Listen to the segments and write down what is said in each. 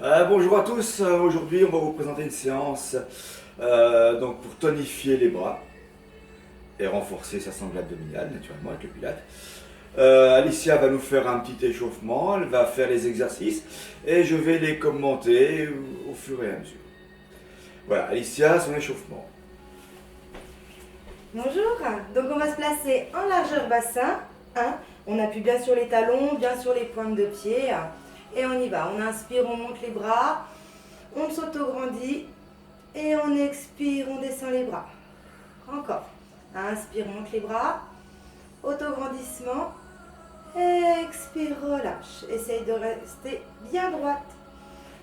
Bonjour à tous, aujourd'hui on va vous présenter une séance donc pour tonifier les bras et renforcer sa sangle abdominale naturellement avec le pilate. Alicia va nous faire un petit échauffement, elle va faire les exercices et je vais les commenter au fur et à mesure. Voilà, Alicia, son échauffement. Bonjour, donc on va se placer en largeur bassin. On appuie bien sur les talons, bien sur les pointes de pied. Et on y va. On inspire, on monte les bras. On s'auto-grandit. Et on expire, on descend les bras. Encore. Inspire, monte les bras. Autograndissement. Expire, relâche. Essaye de rester bien droite.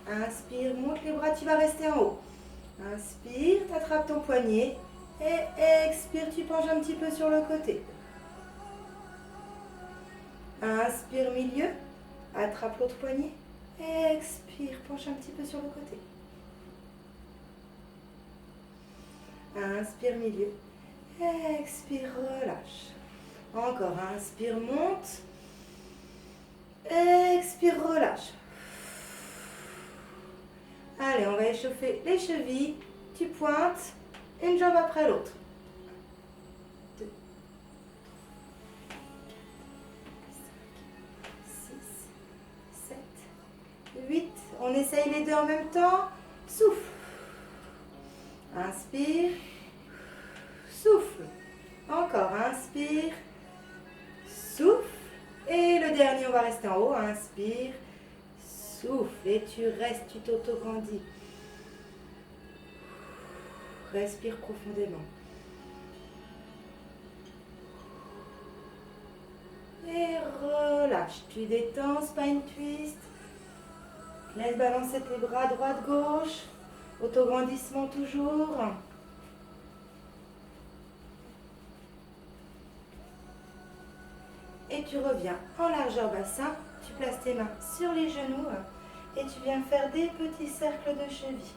Inspire, monte les bras, tu vas rester en haut. Inspire, tu attrapes ton poignet. Et expire, tu penches un petit peu sur le côté. Inspire, milieu. Attrape l'autre poignet. Expire, penche un petit peu sur le côté. Inspire, milieu. Expire, relâche. Encore, inspire, monte. Expire, relâche. Allez, on va échauffer les chevilles. Tu pointes. Une jambe après l'autre. 2, 6, 7, 8. On essaye les deux en même temps. Souffle. Inspire. Souffle. Encore. Inspire. Souffle. Et le dernier, on va rester en haut. Inspire. Souffle. Et tu restes, tu t'auto-grandis. Respire profondément. Et relâche. Tu détends, spine twist. Laisse balancer tes bras droite-gauche. Autograndissement toujours. Et tu reviens en largeur bassin. Tu places tes mains sur les genoux. Et tu viens faire des petits cercles de cheville.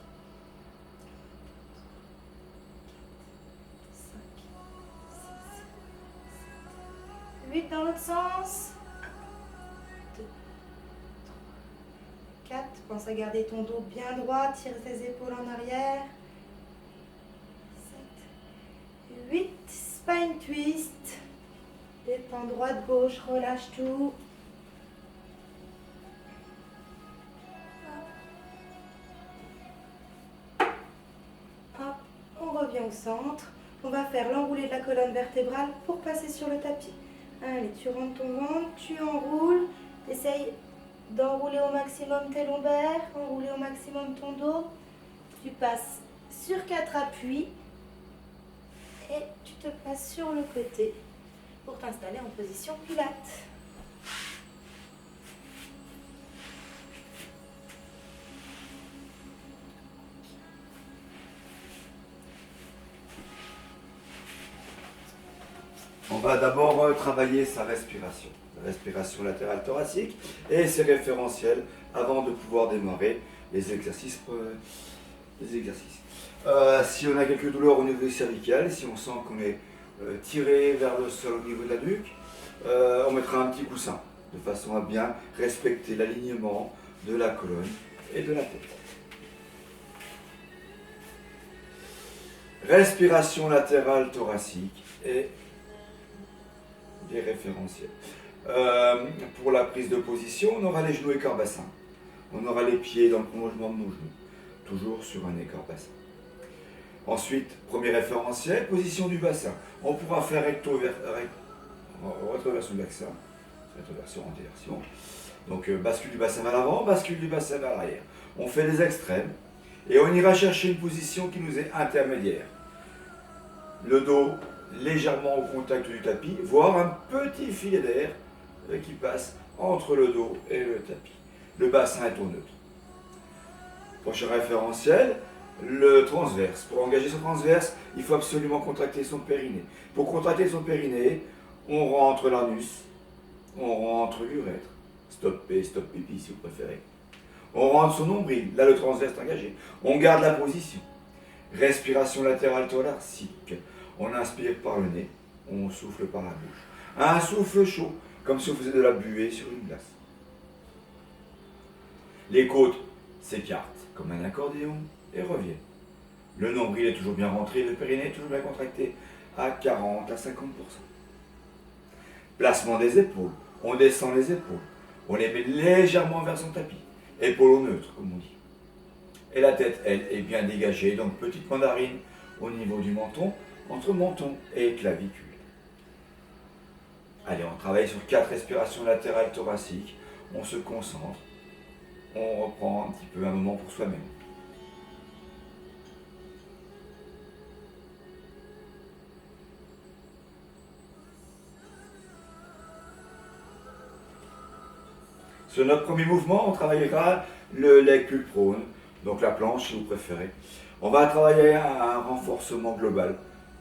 8 dans l'autre sens. 1, 2, 3, 4. Pense à garder ton dos bien droit. Tire tes épaules en arrière. 7, 8. Spine twist. Détends droite, gauche. Relâche tout. Hop. On revient au centre. On va faire l'enroulé de la colonne vertébrale pour passer sur le tapis. Allez, tu rentres ton ventre, tu enroules, essaye d'enrouler au maximum tes lombaires, enrouler au maximum ton dos. Tu passes sur 4 appuis et tu te places sur le côté pour t'installer en position pilate. On va d'abord travailler sa respiration, la respiration latérale thoracique et ses référentiels avant de pouvoir démarrer les exercices. Si on a quelques douleurs au niveau des cervicales, si on sent qu'on est tiré vers le sol au niveau de la nuque, on mettra un petit coussin de façon à bien respecter l'alignement de la colonne et de la tête. Respiration latérale thoracique et des référentiels. Pour la prise de position, on aura les genoux écart bassin. On aura les pieds dans le prolongement de nos genoux, toujours sur un écart bassin. Ensuite, premier référentiel, position du bassin. On pourra faire rétroversion du bassin, rétroversion, antéversion. Donc bascule du bassin vers l'avant, bascule du bassin vers l'arrière. On fait les extrêmes et on ira chercher une position qui nous est intermédiaire. Le dos légèrement au contact du tapis, voire un petit filet d'air qui passe entre le dos et le tapis. Le bassin est au neutre. Prochain référentiel, le transverse. Pour engager son transverse, il faut absolument contracter son périnée. Pour contracter son périnée, on rentre l'anus, on rentre l'urètre, stop P, stop pipi si vous préférez. On rentre son nombril, là le transverse est engagé. On garde la position. Respiration latérale thoracique. On inspire par le nez, on souffle par la bouche. Un souffle chaud, comme si on faisait de la buée sur une glace. Les côtes s'écarte comme un accordéon et revient. Le nombril est toujours bien rentré, le périnée est toujours bien contracté à 40 à 50%. Placement des épaules. On descend les épaules. On les met légèrement vers son tapis. Épaules au neutre, comme on dit. Et la tête, elle, est bien dégagée. Donc petite mandarine au niveau du menton, entre menton et clavicule. Allez, on travaille sur 4 respirations latérales thoraciques. On se concentre. On reprend un petit peu un moment pour soi-même. Sur notre premier mouvement, on travaillera le leg pull prone, donc la planche si vous préférez. On va travailler un renforcement global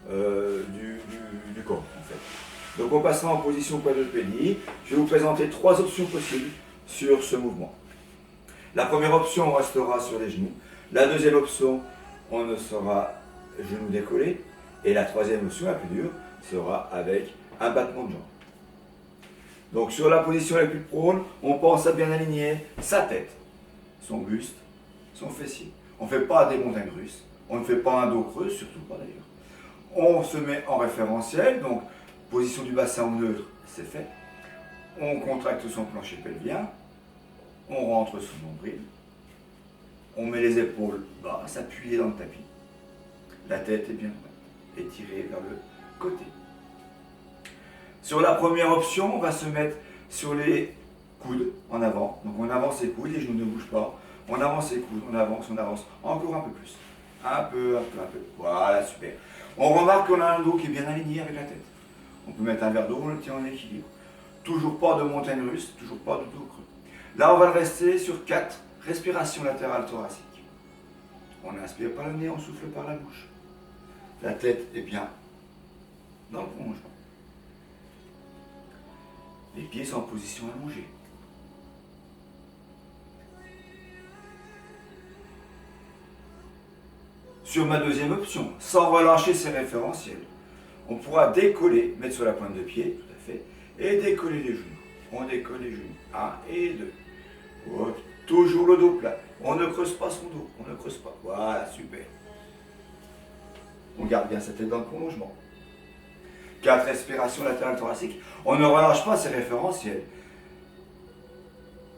du corps en fait. Donc on passera en position quadrupédie. Je vais vous présenter 3 options possibles sur ce mouvement. La première option, on restera sur les genoux. La deuxième option, on ne sera genoux décollés. Et la troisième option, la plus dure, sera avec un battement de jambes. Donc sur la position la plus prone, on pense à bien aligner sa tête, son buste, son fessier. On ne fait pas des montagnes russes, on ne fait pas un dos creux, surtout pas d'ailleurs. On se met en référentiel, donc position du bassin au neutre, c'est fait. On contracte son plancher pelvien, on rentre son nombril, on met les épaules bas, s'appuyer dans le tapis. La tête est bien droite, étirée vers le côté. Sur la première option, on va se mettre sur les coudes en avant. Donc on avance les coudes, les genoux ne bougent pas. On avance les coudes, on avance. Encore un peu plus. Un peu. Voilà, super. On remarque qu'on a un dos qui est bien aligné avec la tête. On peut mettre un verre d'eau, on le tient en équilibre. Toujours pas de montagne russe, toujours pas de dos creux. Là, on va rester sur 4 respirations latérales thoraciques. On inspire par le nez, on souffle par la bouche. La tête est bien dans le prolongement. Les pieds sont en position allongée. Sur ma deuxième option, sans relâcher ses référentiels, on pourra décoller, mettre sur la pointe de pied, tout à fait, et décoller les genoux. On décolle les genoux. 1 et 2. Ouais. Toujours le dos plat. On ne creuse pas son dos. On ne creuse pas. Voilà, super. On garde bien sa tête dans le prolongement. 4 respirations latérales thoraciques. On ne relâche pas ses référentiels.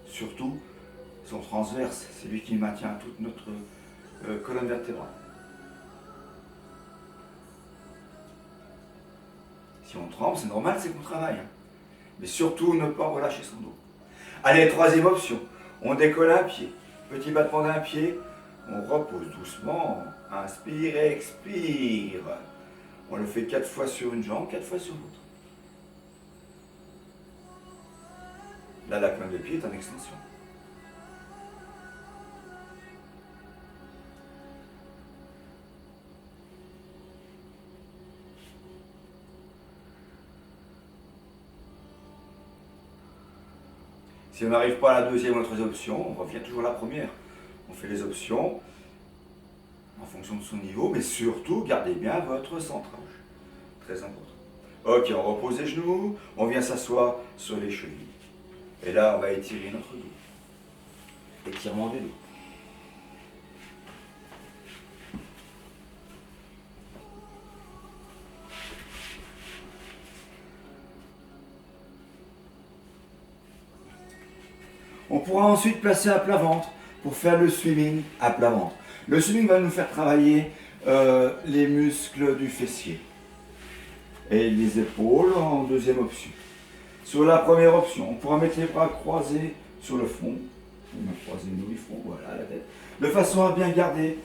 Surtout son transverse. C'est lui qui maintient toute notre colonne vertébrale. Si on tremble, c'est normal, c'est qu'on travaille. Mais surtout, ne pas relâcher son dos. Allez, troisième option. On décolle un pied. Petit battement d'un pied. On repose doucement. Inspire et expire. On le fait 4 fois sur une jambe, 4 fois sur l'autre. Là, la pointe de pied est en extension. Si on n'arrive pas à la deuxième ou la troisième option, on revient toujours à la première. On fait les options en fonction de son niveau, mais surtout, gardez bien votre centrage. Très important. Ok, on repose les genoux, on vient s'asseoir sur les chevilles. Et là, on va étirer notre dos. Étirement du dos. On pourra ensuite placer un plat ventre pour faire le swimming à plat ventre. Le swimming va nous faire travailler les muscles du fessier et les épaules en deuxième option. Sur la première option, on pourra mettre les bras croisés sur le front. On va croiser nous le front, voilà la tête. De façon à bien garder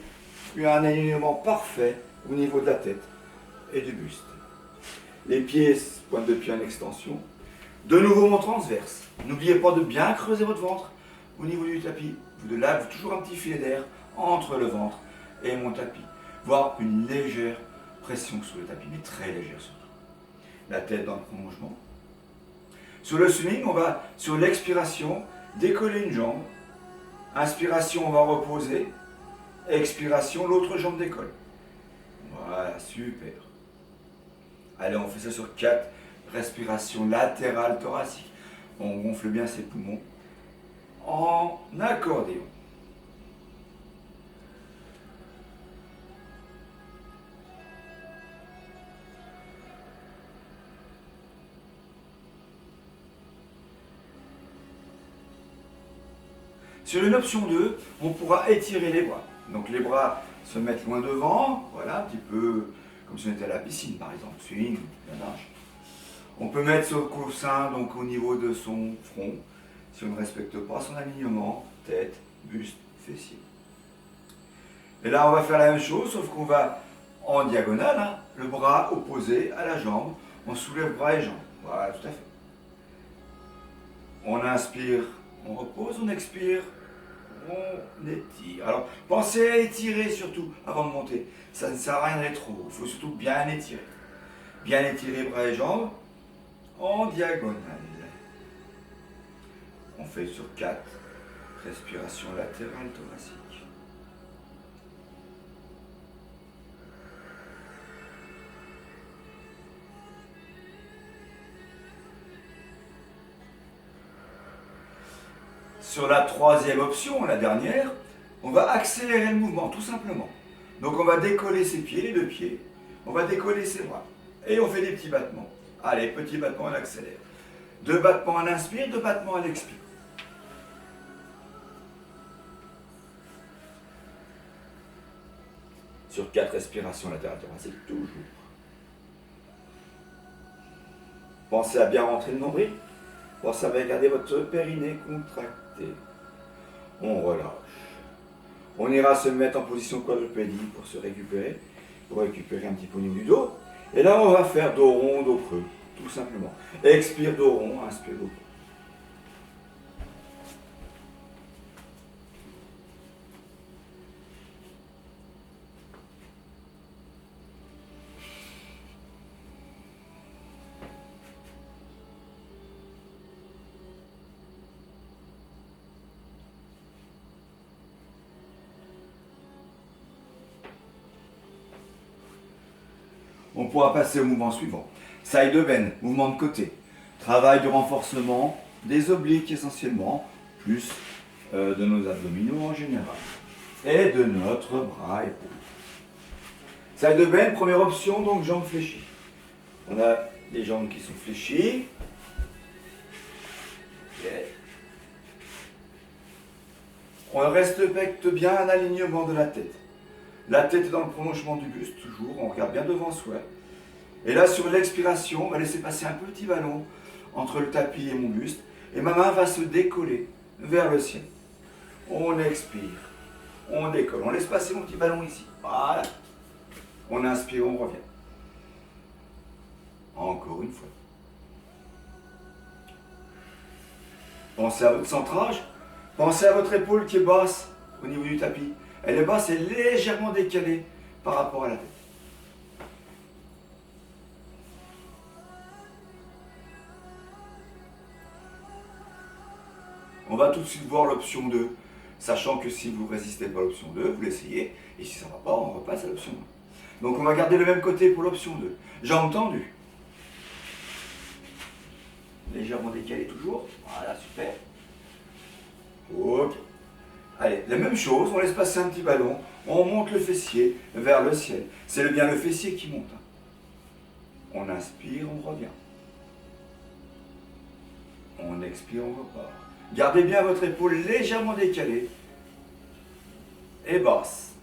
un alignement parfait au niveau de la tête et du buste. Les pieds, pointe de pied en extension. De nouveau mon transverse. N'oubliez pas de bien creuser votre ventre au niveau du tapis. Vous avez toujours un petit filet d'air entre le ventre et mon tapis. Voire une légère pression sur le tapis, mais très légère surtout. La tête dans le prolongement. Sur le swimming, on va, sur l'expiration, décoller une jambe. Inspiration, on va reposer. Expiration, l'autre jambe décolle. Voilà, super. Allez, on fait ça sur 4 respirations latérales thoraciques. On gonfle bien ses poumons en accordéon. Sur une option 2, on pourra étirer les bras. Donc les bras se mettent loin devant, voilà, un petit peu comme si on était à la piscine par exemple, swing, la nage. On peut mettre ce coussin donc au niveau de son front, si on ne respecte pas son alignement, tête, buste, fessier. Et là on va faire la même chose, sauf qu'on va en diagonale, hein, le bras opposé à la jambe, on soulève bras et jambes. Voilà, tout à fait. On inspire, on repose, on expire, on étire. Alors, pensez à étirer surtout avant de monter. Ça ne sert à rien d'être trop. Il faut surtout bien étirer. Bien étirer bras et jambes en diagonale. On fait sur 4 respirations latérales thoraciques. Sur la troisième option, la dernière, on va accélérer le mouvement, tout simplement. Donc on va décoller ses pieds, les deux pieds, on va décoller ses bras. Et on fait des petits battements. Allez, petits battements, on accélère. 2 battements à l'inspire, 2 battements à l'expire. Sur 4 respirations latérales thoraciques, toujours. Pensez à bien rentrer le nombril. Pensez à bien garder votre périnée contracté. On relâche. On ira se mettre en position quadrupédie pour se récupérer, pour récupérer un petit peu au niveau du dos. Et là, on va faire dos rond, dos creux, tout simplement. Expire, dos rond, inspire, dos creux. On pourra passer au mouvement suivant. Side bend, mouvement de côté. Travail de renforcement des obliques essentiellement, plus de nos abdominaux en général. Et de notre bras et épaules. Side bend, première option, donc jambes fléchies. On a les jambes qui sont fléchies. Okay. On respecte bien un alignement de la tête. La tête est dans le prolongement du buste, toujours, on regarde bien devant soi. Et là, sur l'expiration, on va laisser passer un petit ballon entre le tapis et mon buste. Et ma main va se décoller vers le ciel. On expire, on décolle. On laisse passer mon petit ballon ici. Voilà. On inspire, on revient. Encore une fois. Pensez à votre centrage. Pensez à votre épaule qui est basse au niveau du tapis. Elle est basse et légèrement décalée par rapport à la tête. On va tout de suite voir l'option 2, sachant que si vous ne résistez pas à l'option 2, vous l'essayez, et si ça ne va pas, on repasse à l'option 1. Donc on va garder le même côté pour l'option 2. Jambes tendues. Légèrement décalé toujours. Voilà, super. Ok. Allez, la même chose, on laisse passer un petit ballon, on monte le fessier vers le ciel. C'est bien le fessier qui monte. On inspire, on revient. On expire, on repart. Gardez bien votre épaule légèrement décalée et basse.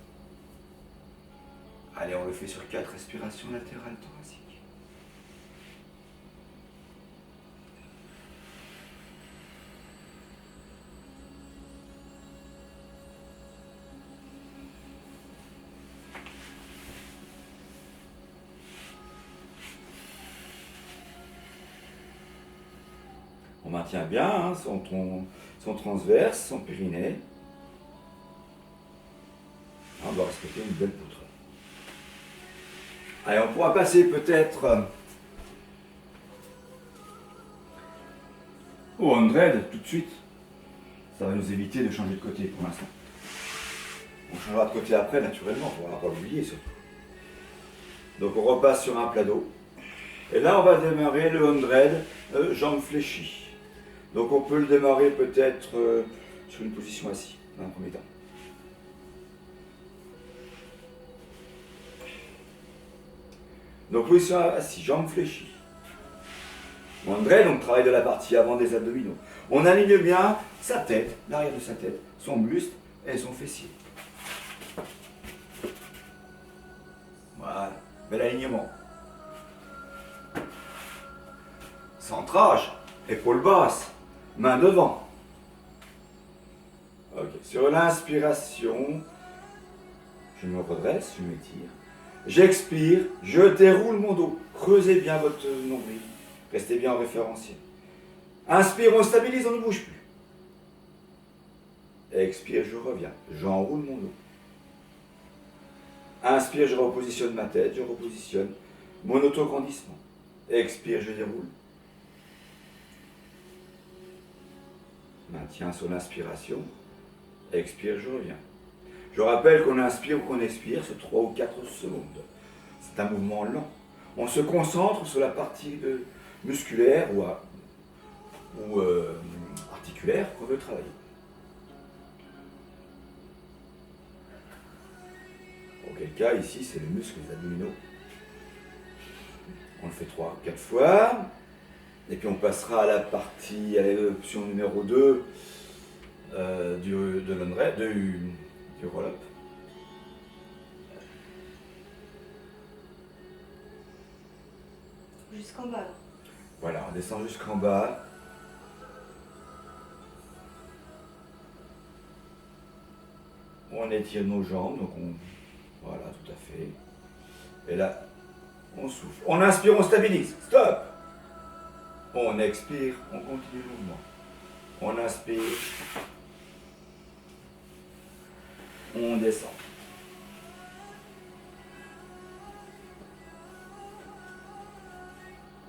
Allez, on le fait sur 4 respirations latérales thoraciques. On maintient bien hein, son transverse, son périnée. On doit respecter une belle poutre. Allez, on pourra passer peut-être au 100 tout de suite. Ça va nous éviter de changer de côté pour l'instant. On changera de côté après, naturellement, on ne va pas l'oublier surtout. Donc on repasse sur un plat d'eau. Et là, on va démarrer le 100 jambes fléchies. Donc on peut le démarrer peut-être sur une position assise, dans un premier temps. Donc position assise, jambes fléchies. 100, donc travail de la partie avant des abdominaux. On aligne bien sa tête, l'arrière de sa tête, son buste et son fessier. Voilà, bel alignement. Centrage, épaule basse, main devant. Ok, sur l'inspiration, je me redresse, je m'étire. J'expire, je déroule mon dos. Creusez bien votre nombril. Restez bien en référentiel. Inspire, on stabilise, on ne bouge plus. Expire, je reviens. J'enroule mon dos. Inspire, je repositionne ma tête, je repositionne mon autograndissement. Expire, je déroule. Maintiens sur l'inspiration. Expire, je reviens. Je rappelle qu'on inspire ou qu'on expire, c'est 3 ou 4 secondes. C'est un mouvement lent. On se concentre sur la partie musculaire ou articulaire qu'on veut travailler. Auquel cas, ici, c'est le muscle des abdominaux. On le fait 3 ou 4 fois. Et puis on passera à la partie, à l'option numéro 2 du roll-up. Jusqu'en bas. Voilà, on descend jusqu'en bas. On étire nos jambes, donc voilà, tout à fait. Et là, on souffle. On inspire, on stabilise. Stop. On expire, on continue le mouvement. On inspire. On descend.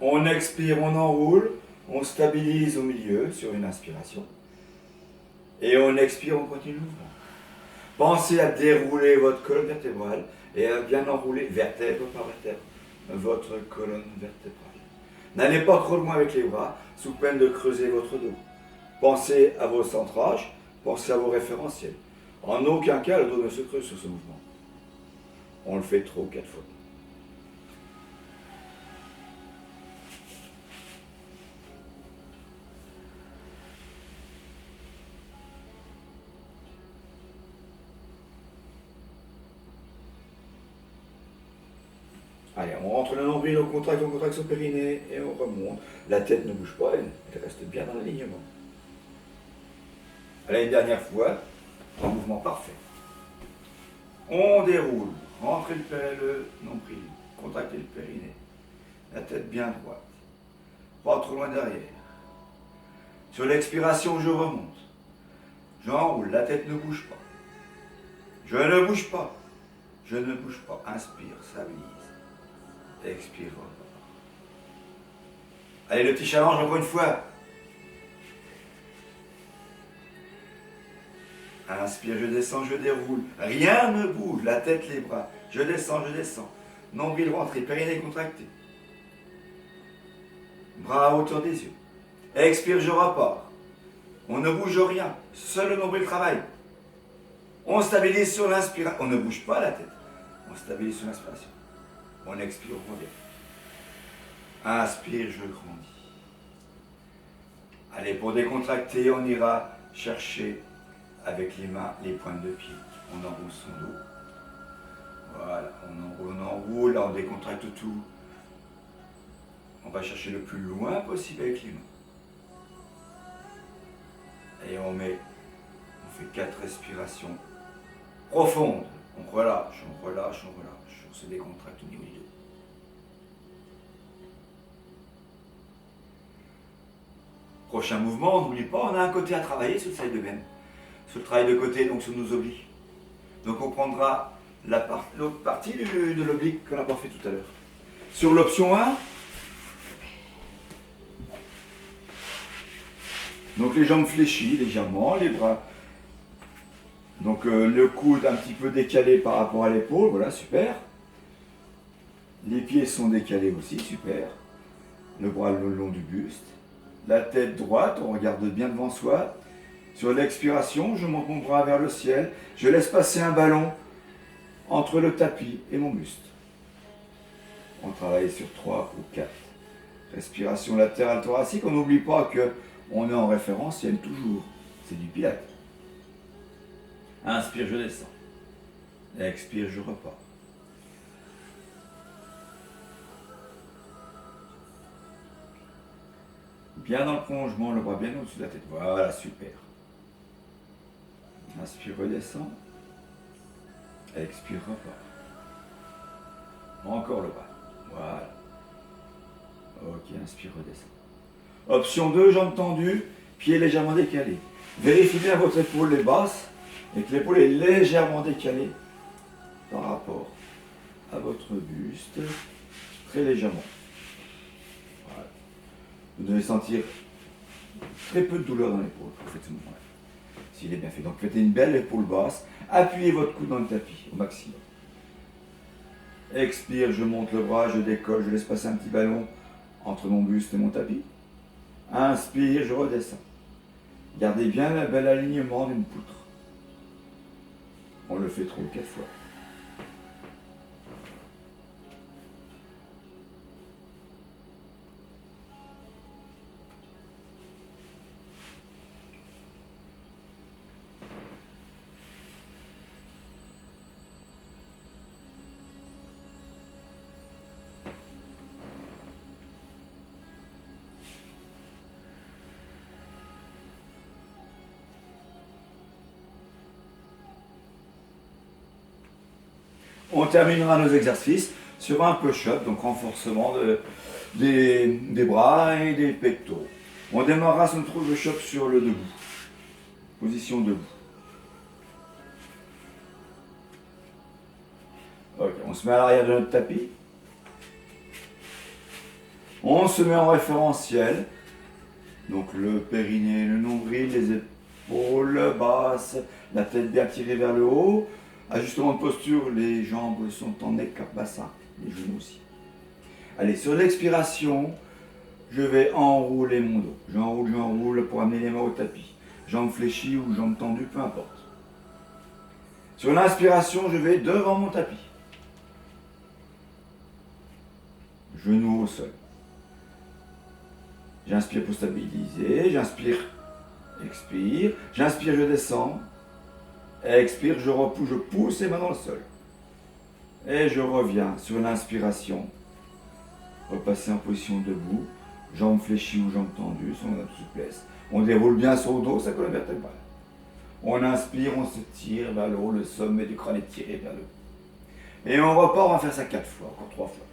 On expire, on enroule, on stabilise au milieu sur une inspiration. Et on expire, on continue le mouvement. Pensez à dérouler votre colonne vertébrale et à bien enrouler vertèbre par vertèbre votre colonne vertébrale. N'allez pas trop loin avec les bras, sous peine de creuser votre dos. Pensez à vos centrages, pensez à vos référentiels. En aucun cas, le dos ne se creuse sur ce mouvement. On le fait 3 ou 4 fois. Allez, on rentre le nombril, on contracte son périnée et on remonte. La tête ne bouge pas, elle reste bien dans l'alignement. Allez, une dernière fois, un mouvement parfait. On déroule, rentrez le nombril, contractez le périnée. La tête bien droite, pas trop loin derrière. Sur l'expiration, je remonte. J'enroule, la tête ne bouge pas. Je ne bouge pas. Je ne bouge pas. Inspire, stabilise. Expire. Allez, le petit challenge encore une fois. Inspire, je descends, je déroule. Rien ne bouge, la tête, les bras. Je descends, je descends. Nombril rentré, périnée contracté. Bras à hauteur des yeux. Expire, je repars. On ne bouge rien, seul le nombril travaille. On stabilise sur l'inspiration. On ne bouge pas la tête. On stabilise sur l'inspiration. On expire, on revient. Inspire, je grandis. Allez, pour décontracter, on ira chercher avec les mains les pointes de pied. On enroule son dos. Voilà, on enroule, là on décontracte tout. On va chercher le plus loin possible avec les mains. Et on fait 4 respirations profondes. On relâche, on relâche, on relâche. On se décontracte au niveau du dos. Prochain mouvement, n'oublie pas, on a un côté à travailler sur le side bend. Sur le travail de côté, donc sur nos obliques. Donc on prendra l'autre partie de l'oblique qu'on n'a pas fait tout à l'heure. Sur l'option 1, donc les jambes fléchies légèrement, les bras. Donc le coude un petit peu décalé par rapport à l'épaule, voilà, super. Les pieds sont décalés aussi, super. Le bras le long du buste. La tête droite, on regarde bien devant soi. Sur l'expiration, je monte mon bras vers le ciel. Je laisse passer un ballon entre le tapis et mon buste. On travaille sur 3 ou 4. Respiration latérale thoracique. On n'oublie pas On est en référentiel toujours. C'est du pilates. Inspire, je descends. Expire, je repars. Bien dans le prolongement, le bras bien au-dessus de la tête. Voilà, super. Inspire, redescend. Expire, repart. Encore le bas. Voilà. Ok, inspire, redescend. Option 2, jambes tendues, pieds légèrement décalés. Vérifiez bien votre épaule est basse et que l'épaule est légèrement décalée par rapport à votre buste, très légèrement. Voilà. Vous devez sentir très peu de douleur dans l'épaule quand vous faites ce mouvement-là, s'il est bien fait. Donc faites une belle épaule basse, appuyez votre coude dans le tapis, au maximum. Expire, je monte le bras, je décolle, je laisse passer un petit ballon entre mon buste et mon tapis. Inspire, je redescends. Gardez bien le bel alignement d'une poutre. On le fait trop 4 fois. On terminera nos exercices sur un push-up, donc renforcement des bras et des pectoraux. On démarrera son push-up sur le debout. Position debout. Ok, on se met à l'arrière de notre tapis. On se met en référentiel. Donc le périnée, le nombril, les épaules basses, la tête bien tirée vers le haut. Ajustement de posture, les jambes sont en écart bassin, les genoux aussi. Allez, sur l'expiration, je vais enrouler mon dos. J'enroule pour amener les mains au tapis. Jambes fléchies ou jambes tendues, peu importe. Sur l'inspiration, je vais devant mon tapis. Genoux au sol. J'inspire pour stabiliser, j'inspire, expire, j'inspire, je descends. Expire, je repousse, je pousse les mains dans le sol. Et je reviens sur l'inspiration. Repasser en position debout. Jambes fléchies ou jambes tendues, sur notre souplesse. On déroule bien sur le dos, sa colonne vertébrale. On inspire, on se tire vers le haut, le sommet du crâne est tiré vers le haut. Et on repart, on va faire ça 4 fois, encore 3 fois.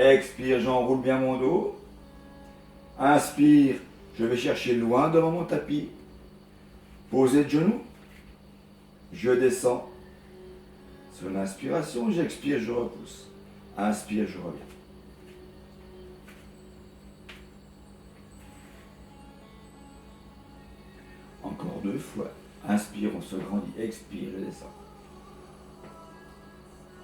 Expire, j'enroule bien mon dos. Inspire, je vais chercher loin devant mon tapis. Posez de genoux. Je descends. Sur l'inspiration, j'expire, je repousse. Inspire, je reviens. Encore 2 fois. Inspire, on se grandit. Expire, je descends.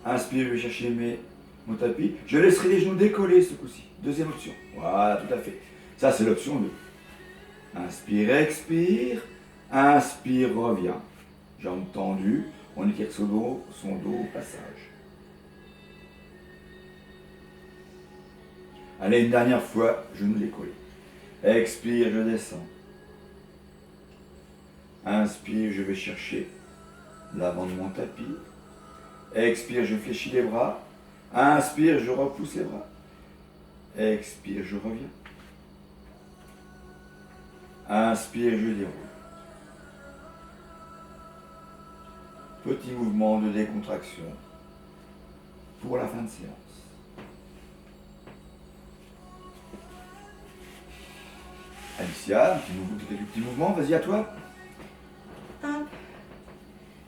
Inspire, je vais chercher mon tapis. Je laisserai les genoux décollés ce coup-ci. Deuxième option. Voilà, tout à fait. Ça, c'est l'option 2. Inspire, expire. Inspire, reviens. Jambes tendues, on étire son dos au passage. Allez, une dernière fois, genoux décollés. Expire, je descends. Inspire, je vais chercher l'avant de mon tapis. Expire, je fléchis les bras. Inspire, je repousse les bras. Expire, je reviens. Inspire, je déroule. Petit mouvement de décontraction pour la fin de séance. Alicia, quelques petits mouvements, vas-y à toi. Hop.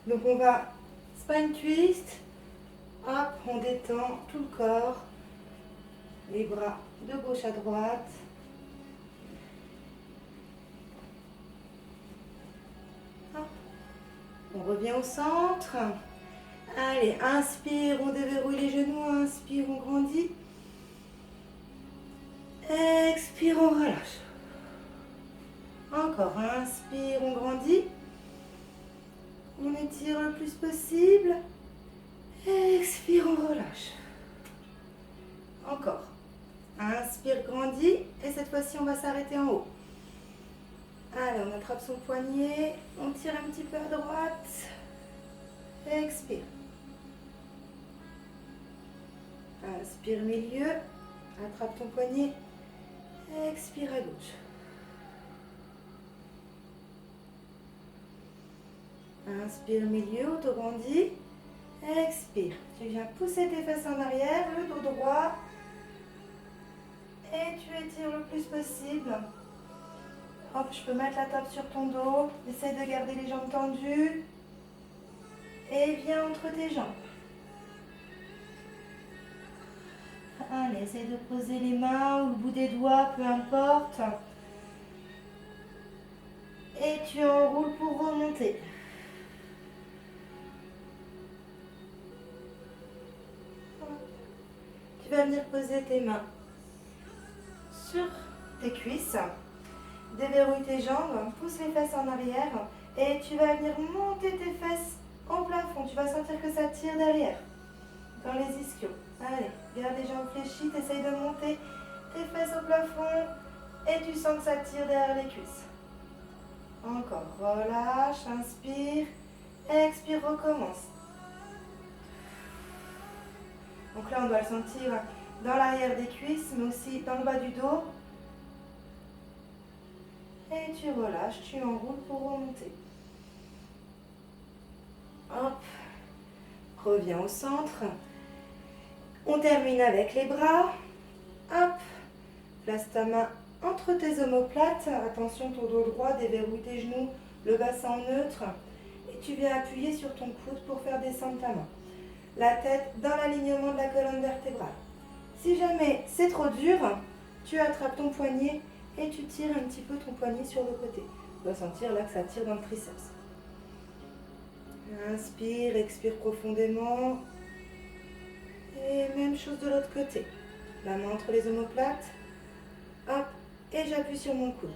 Donc on va spine twist. Hop, on détend tout le corps. Les bras de gauche à droite. Hop. On revient au centre. Allez, inspire, on déverrouille les genoux. Inspire, on grandit. Expire, on relâche. Encore, inspire, on grandit. On étire le plus possible. Expire, on relâche. Encore. Inspire, grandit. Et cette fois-ci, on va s'arrêter en haut. Allez, on attrape son poignet, on tire un petit peu à droite, expire. Inspire milieu, attrape ton poignet, expire à gauche. Inspire milieu, autograndis, expire. Tu viens pousser tes fesses en arrière, le dos droit, et tu étires le plus possible. Hop, je peux mettre la table sur ton dos. Essaye de garder les jambes tendues. Et viens entre tes jambes. Allez, essaye de poser les mains ou le bout des doigts, peu importe. Et tu enroules pour remonter. Tu vas venir poser tes mains sur tes cuisses. Déverrouille tes jambes, pousse les fesses en arrière et tu vas venir monter tes fesses au plafond. Tu vas sentir que ça tire derrière, dans les ischios. Allez, garde les jambes fléchies, essaye de monter tes fesses au plafond et tu sens que ça tire derrière les cuisses. Encore, relâche, inspire, expire, recommence. Donc là, on doit le sentir dans l'arrière des cuisses, mais aussi dans le bas du dos. Et tu relâches, tu enroules pour remonter. Hop. Reviens au centre. On termine avec les bras. Hop. Place ta main entre tes omoplates. Attention, ton dos droit, déverrouille tes genoux, le bassin en neutre. Et tu viens appuyer sur ton coude pour faire descendre ta main. La tête dans l'alignement de la colonne vertébrale. Si jamais c'est trop dur, tu attrapes ton poignet et tu tires un petit peu ton poignet sur le côté. Tu dois sentir là que ça tire dans le triceps. Inspire, expire profondément. Et même chose de l'autre côté. La main entre les omoplates. Hop, et j'appuie sur mon coude.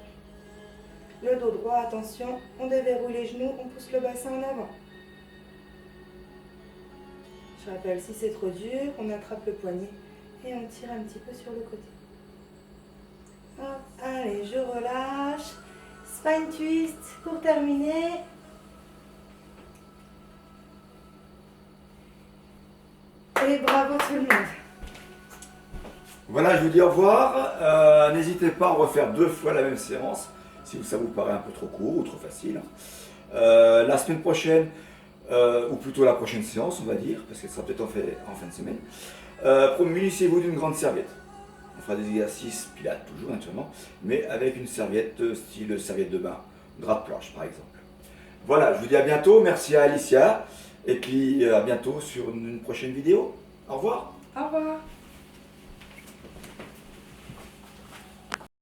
Le dos droit, attention, on déverrouille les genoux, on pousse le bassin en avant. Je rappelle, si c'est trop dur, on attrape le poignet et on tire un petit peu sur le côté. Hop, allez, je relâche. Spine twist pour terminer. Et bravo tout le monde. Voilà, je vous dis au revoir. N'hésitez pas à refaire 2 fois la même séance, si ça vous paraît un peu trop court ou trop facile. La semaine prochaine, ou plutôt la prochaine séance, on va dire, parce qu'elle sera peut-être en fin de semaine, munissez-vous d'une grande serviette. On fera des exercices pilates, toujours naturellement, mais avec une serviette style serviette de bain, drap de planche par exemple. Voilà, je vous dis à bientôt, merci à Alicia, et puis à bientôt sur une prochaine vidéo. Au revoir. Au revoir.